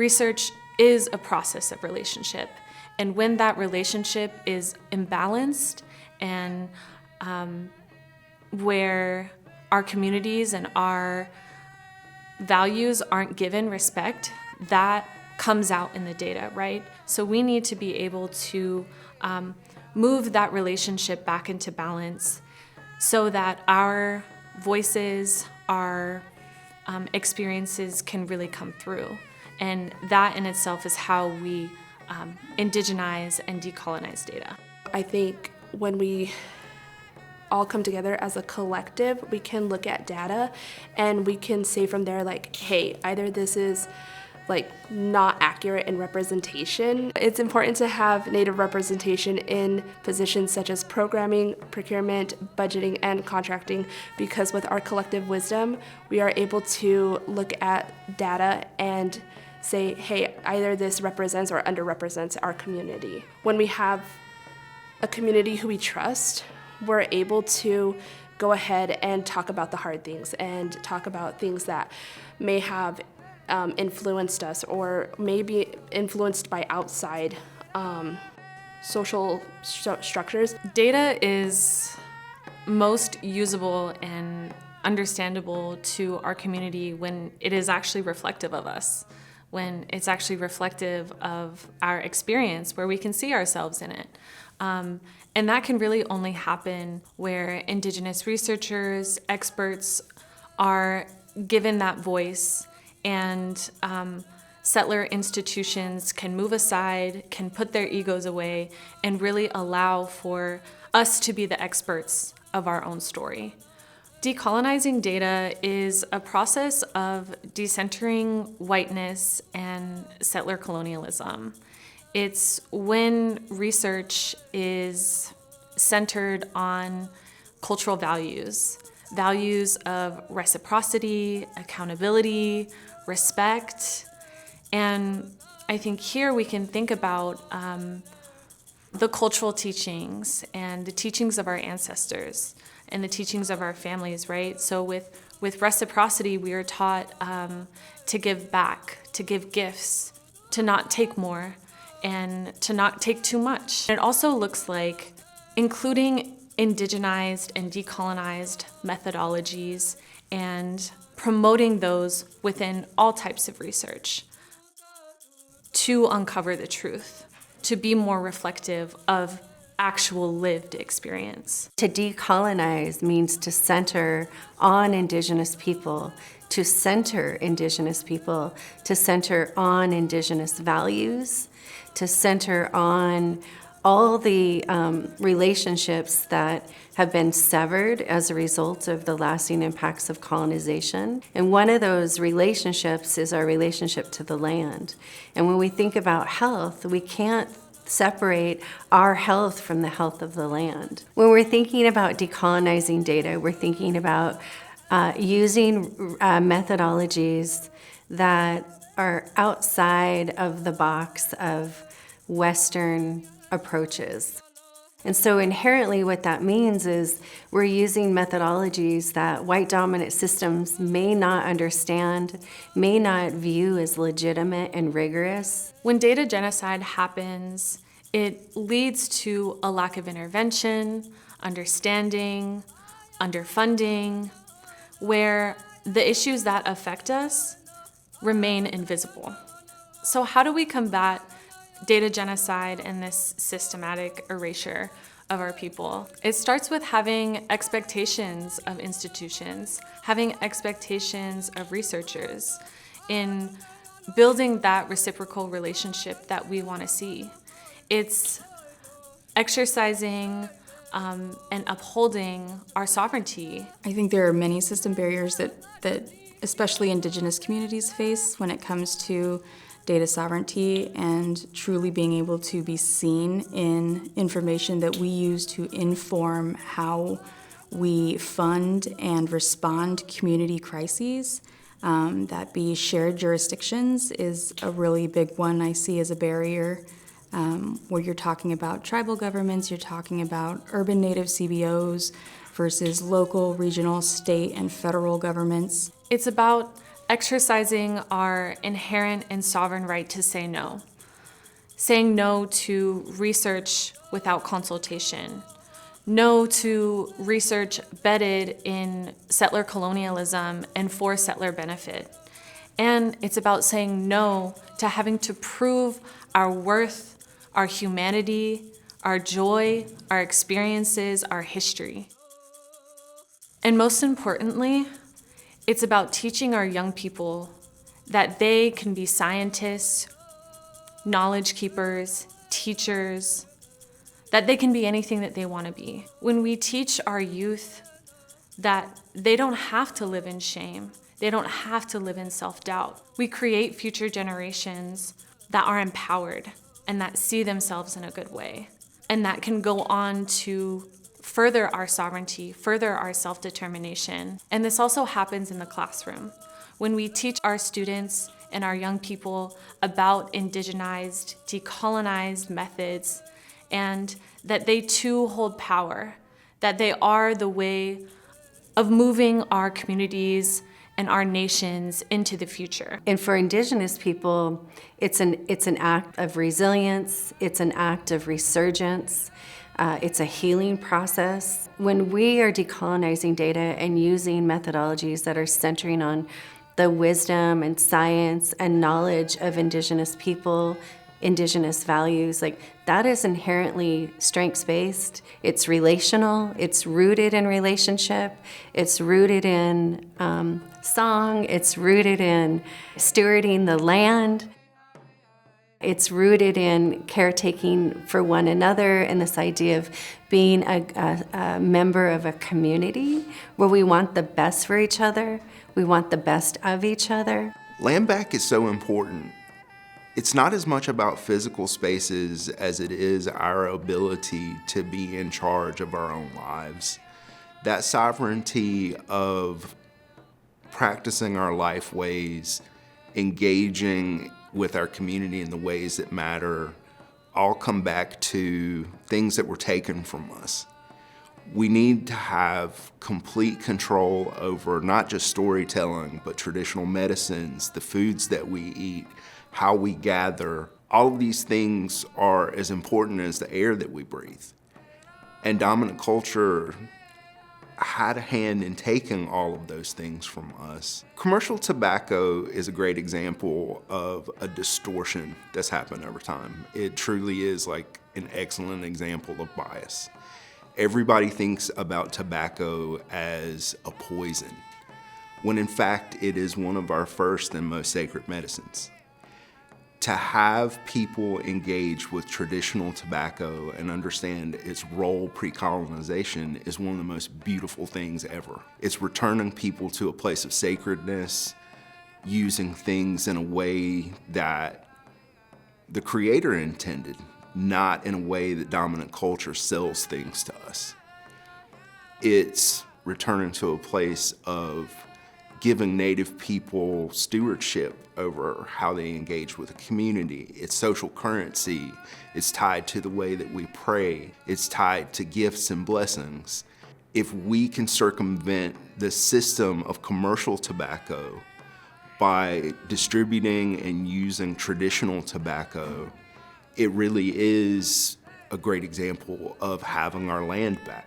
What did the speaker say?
Research is a process of relationship. And when that relationship is imbalanced and where our communities and our values aren't given respect, that comes out in the data, right? So we need to be able to move that relationship back into balance so that our voices, our experiences can really come through. And that in itself is how we indigenize and decolonize data. I think when we all come together as a collective, we can look at data and we can say from there, like, hey, either this is not accurate in representation. It's important to have Native representation in positions such as programming, procurement, budgeting, and contracting, because with our collective wisdom, we are able to look at data and say, hey, either this represents or underrepresents our community. When we have a community who we trust, we're able to go ahead and talk about the hard things and talk about things that may have influenced us or may be influenced by outside social structures. Data is most usable and understandable to our community when it is actually reflective of us, when it's actually reflective of our experience, where we can see ourselves in it. And that can really only happen where Indigenous researchers, experts are given that voice, and settler institutions can move aside, can put their egos away, and really allow for us to be the experts of our own story. Decolonizing data is a process of decentering whiteness and settler colonialism. It's when research is centered on cultural values of reciprocity, accountability, respect. And I think here we can think about the cultural teachings and the teachings of our ancestors and the teachings of our families, right? So with reciprocity, we are taught to give back, to give gifts, to not take more, and to not take too much. It also looks like including indigenized and decolonized methodologies and promoting those within all types of research to uncover the truth, to be more reflective of actual lived experience. To decolonize means to center on Indigenous people, to center Indigenous people, to center on Indigenous values, to center on all the relationships that have been severed as a result of the lasting impacts of colonization. And one of those relationships is our relationship to the land. And when we think about health, we can't separate our health from the health of the land. When we're thinking about decolonizing data, we're thinking about using methodologies that are outside of the box of Western approaches. And so inherently what that means is we're using methodologies that white dominant systems may not understand, may not view as legitimate and rigorous. When data genocide happens, it leads to a lack of intervention, understanding, underfunding, where the issues that affect us remain invisible. So how do we combat data genocide and this systematic erasure of our people? It starts with having expectations of institutions, having expectations of researchers in building that reciprocal relationship that we want to see. It's exercising and upholding our sovereignty. I think there are many system barriers that especially Indigenous communities face when it comes to data sovereignty and truly being able to be seen in information that we use to inform how we fund and respond to community crises. That be shared jurisdictions is a really big one I see as a barrier. Where you're talking about tribal governments, you're talking about urban native CBOs versus local, regional, state, and federal governments. It's about exercising our inherent and sovereign right to say no. Saying no to research without consultation. No to research bedded in settler colonialism and for settler benefit. And it's about saying no to having to prove our worth, our humanity, our joy, our experiences, our history. And most importantly, it's about teaching our young people that they can be scientists, knowledge keepers, teachers, that they can be anything that they want to be. When we teach our youth that they don't have to live in shame, they don't have to live in self-doubt, we create future generations that are empowered and that see themselves in a good way, and that can go on to further our sovereignty, further our self-determination. And this also happens in the classroom. When we teach our students and our young people about indigenized, decolonized methods, and that they too hold power, that they are the way of moving our communities and our nations into the future. And for Indigenous people, it's an act of resilience, it's an act of resurgence, it's a healing process. When we are decolonizing data and using methodologies that are centering on the wisdom and science and knowledge of Indigenous people, Indigenous values, like that is inherently strengths-based. It's relational, it's rooted in relationship, it's rooted in song, it's rooted in stewarding the land. It's rooted in caretaking for one another and this idea of being a member of a community where we want the best for each other, we want the best of each other. Land back is so important. It's not as much about physical spaces as it is our ability to be in charge of our own lives. That sovereignty of practicing our life ways, engaging with our community in the ways that matter, all come back to things that were taken from us. We need to have complete control over not just storytelling, but traditional medicines, the foods that we eat, how we gather. All of these things are as important as the air that we breathe. And dominant culture had a hand in taking all of those things from us. Commercial tobacco is a great example of a distortion that's happened over time. It truly is like an excellent example of bias. Everybody thinks about tobacco as a poison, when in fact it is one of our first and most sacred medicines. To have people engage with traditional tobacco and understand its role pre-colonization is one of the most beautiful things ever. It's returning people to a place of sacredness, using things in a way that the Creator intended, not in a way that dominant culture sells things to us. It's returning to a place of giving Native people stewardship over how they engage with the community. It's social currency. It's tied to the way that we pray. It's tied to gifts and blessings. If we can circumvent the system of commercial tobacco by distributing and using traditional tobacco, it really is a great example of having our land back.